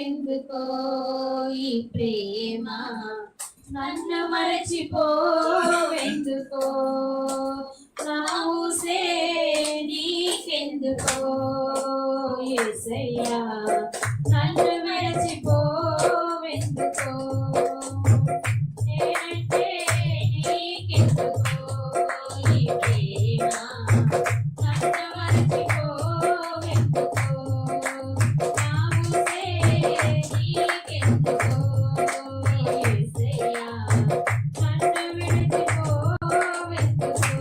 నాకెందుకో ఈ ప్రేమ నన్ను మరచిపోవెందుకో నా ఊసే నీకెందుకో యేసయ్యా నన్ను మరచిపోవెందుకో నేనంటే నీకెందుకో ఈ ప్రేమ నన్ను మరచిపోవెందుకో నా ఊసే నీకెందుకో యేసయ్యా నన్ను విడిచిపోవెందుకో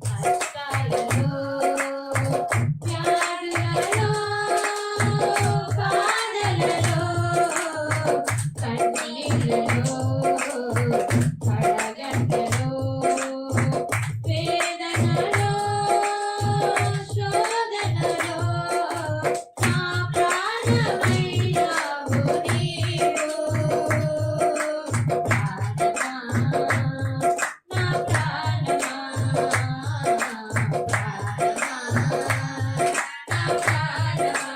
కష్టాలలో వ్యాధులలో బాధలలో కన్నీళ్ళలో కడగంటలో వేదనలో శోధనలో నా ప్రాణమైనావు నీవు ప్రాణమా నా ప్రాణమా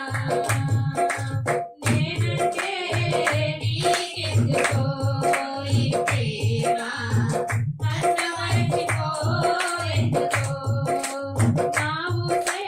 నేనంటే నీకెందుకో ఈ ప్రేమ నన్ను మరచిపోవెందుకో నా ఊసే